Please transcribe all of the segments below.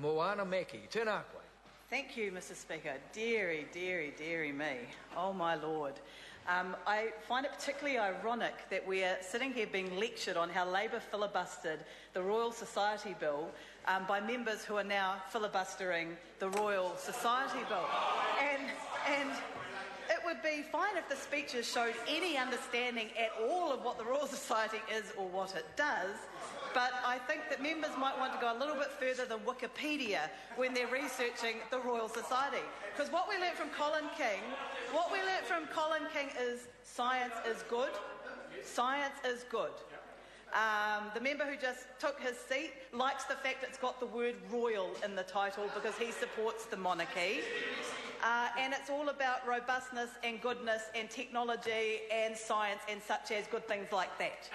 Moana Meki, tēnā koe. Thank you, Mr. Speaker. Deary, deary, deary me. Oh, my Lord. I find it particularly ironic that we are sitting here being lectured on how Labour filibustered the Royal Society Bill by members who are now filibustering the Royal Society Bill. And it would be fine if the speeches showed any understanding at all of what the Royal Society is or what it does, but I think that members might want to go a little bit further than Wikipedia when they're researching the Royal Society. Because what we learnt from Colin King is science is good. Science is good. The member who just took his seat likes the fact it's got the word royal in the title because he supports the monarchy. And it's all about robustness and goodness and technology and science and such as good things like that.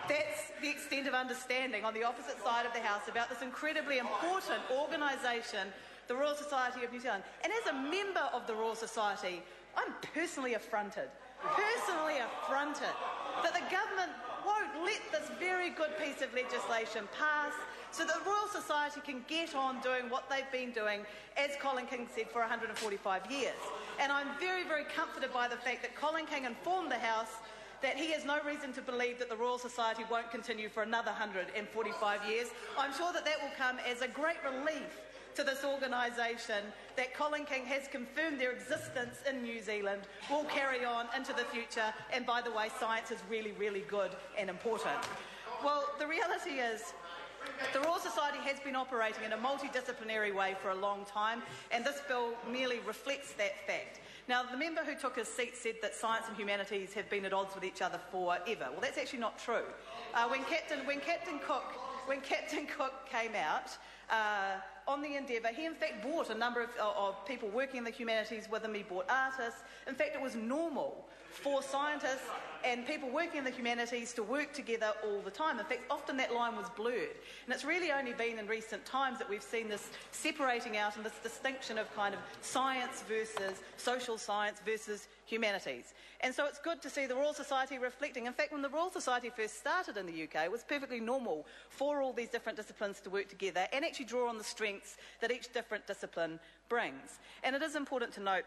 That's the extent of understanding on the opposite side of the House about this incredibly important organisation, the Royal Society of New Zealand. And as a member of the Royal Society, I'm personally affronted that the government won't let this very good piece of legislation pass so that the Royal Society can get on doing what they've been doing, as Colin King said, for 145 years. And I'm very, very comforted by the fact that Colin King informed the House that he has no reason to believe that the Royal Society won't continue for another 145 years. I'm sure that that will come as a great relief to this organisation that Colin King has confirmed their existence in New Zealand will carry on into the future. And by the way, science is really, really good and important. Well, the reality is the Royal Society has been operating in a multidisciplinary way for a long time, and this bill merely reflects that fact. Now, the member who took his seat said that science and humanities have been at odds with each other forever. Well, that's actually not true. When Captain Cook came out on the Endeavour, he in fact brought a number of people working in the humanities with him. He brought artists. In fact, it was normal for scientists and people working in the humanities to work together all the time. In fact, often that line was blurred. And it's really only been in recent times that we've seen this separating out and this distinction of kind of science versus social science versus humanities. And so it's good to see the Royal Society reflecting. In fact, when the Royal Society first started in the UK, it was perfectly normal for all these different disciplines to work together and actually draw on the strengths that each different discipline brings. And it is important to note,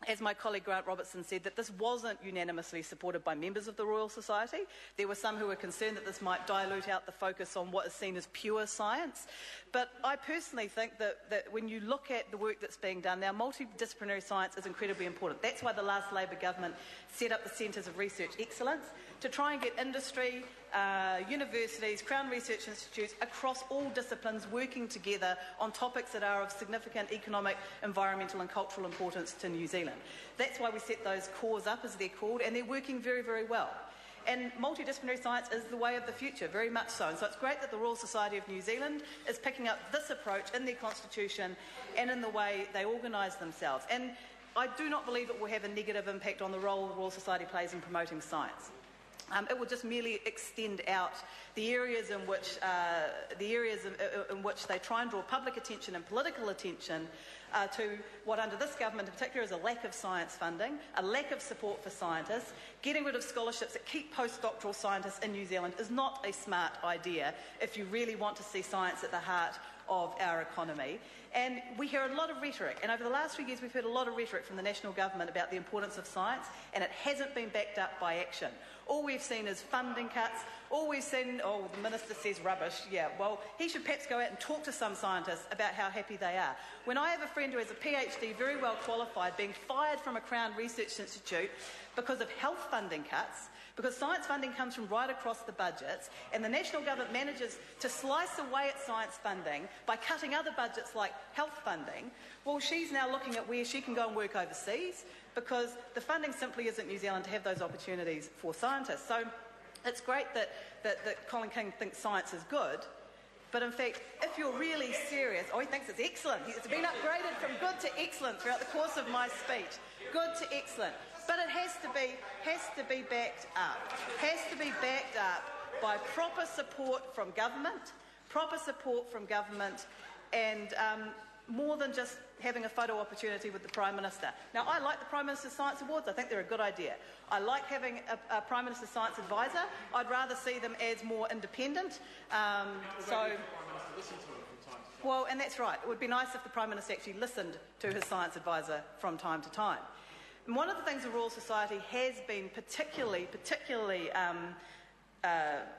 as my colleague Grant Robertson said, that this wasn't unanimously supported by members of the Royal Society. There were some who were concerned that this might dilute out the focus on what is seen as pure science. But I personally think that when you look at the work that's being done now, multidisciplinary science is incredibly important. That's why the last Labour government set up the Centres of Research Excellence to try and get industry, universities, Crown Research Institutes across all disciplines working together on topics that are of significant economic, environmental and cultural importance to New Zealand. That's why we set those cores up, as they're called, and they're working very, very well. And multidisciplinary science is the way of the future, very much so. And so it's great that the Royal Society of New Zealand is picking up this approach in their constitution and in the way they organise themselves. And I do not believe it will have a negative impact on the role the Royal Society plays in promoting science. It will just merely extend out the areas in which they try and draw public attention and political attention to what under this government in particular is a lack of science funding, a lack of support for scientists. Getting rid of scholarships that keep postdoctoral scientists in New Zealand is not a smart idea if you really want to see science at the heart of our economy. And we hear a lot of rhetoric, and over the last few years we've heard a lot of rhetoric from the national government about the importance of science, and it hasn't been backed up by action. All we've seen is funding cuts. All we've seen, the minister says rubbish. Yeah, well, he should perhaps go out and talk to some scientists about how happy they are. When I have a friend who has a PhD, very well qualified, being fired from a Crown Research Institute because of health funding cuts, because science funding comes from right across the budgets, and the national government manages to slice away at science funding by cutting other budgets like health funding, well, she's now looking at where she can go and work overseas because the funding simply isn't New Zealand to have those opportunities for scientists. So it's great that Colin King thinks science is good, but in fact, if you're really serious, he thinks it's excellent. It's been upgraded from good to excellent throughout the course of my speech. Good to excellent. But it has to be backed up. Has to be backed up by proper support from government, and more than just having a photo opportunity with the Prime Minister. Now, I like the Prime Minister's Science Awards. I think they're a good idea. I like having a Prime Minister's Science Advisor. I'd rather see them as more independent. Well, and that's right. It would be nice if the Prime Minister actually listened to his Science Advisor from time to time. And one of the things the Royal Society has been particularly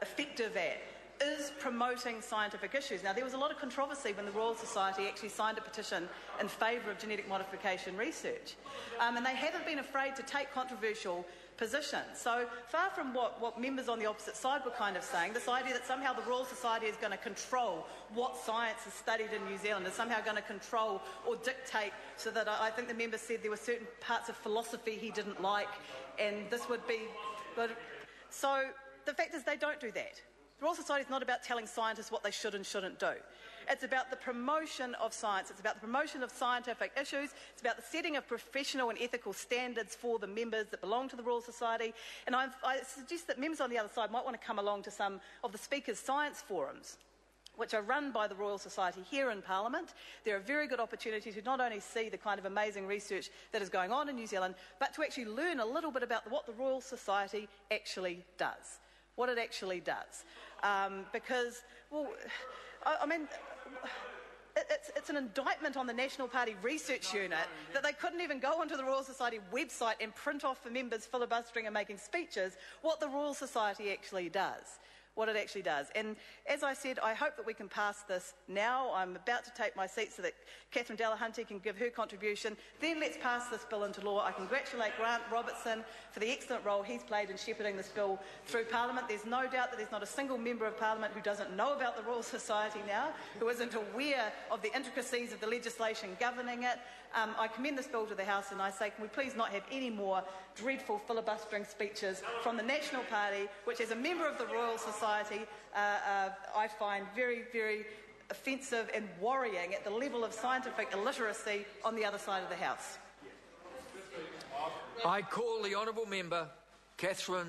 effective at is promoting scientific issues. Now, there was a lot of controversy when the Royal Society actually signed a petition in favour of genetic modification research. And they haven't been afraid to take controversial positions. So far from what members on the opposite side were kind of saying, this idea that somehow the Royal Society is going to control what science is studied in New Zealand, is somehow going to control or dictate, so that I think the member said there were certain parts of philosophy he didn't like, and this would be... So the fact is they don't do that. The Royal Society is not about telling scientists what they should and shouldn't do. It's about the promotion of science. It's about the promotion of scientific issues. It's about the setting of professional and ethical standards for the members that belong to the Royal Society. And I suggest that members on the other side might want to come along to some of the speakers' science forums, which are run by the Royal Society here in Parliament. They're a very good opportunity to not only see the kind of amazing research that is going on in New Zealand, but to actually learn a little bit about what the Royal Society actually does, what it actually does. Because, well, I mean, it's an indictment on the National Party Research Unit that they couldn't even go onto the Royal Society website and print off for members filibustering and making speeches what the Royal Society actually does. What it actually does. And as I said, I hope that we can pass this now. I'm about to take my seat so that Catherine Delahunty can give her contribution. Then let's pass this bill into law. I congratulate Grant Robertson for the excellent role he's played in shepherding this bill through Parliament. There's no doubt that there's not a single member of Parliament who doesn't know about the Royal Society now, who isn't aware of the intricacies of the legislation governing it. I commend this bill to the House and I say, can we please not have any more dreadful filibustering speeches from the National Party, which as a member of the Royal Society I find very, very offensive and worrying at the level of scientific illiteracy on the other side of the House. I call the honourable member Catherine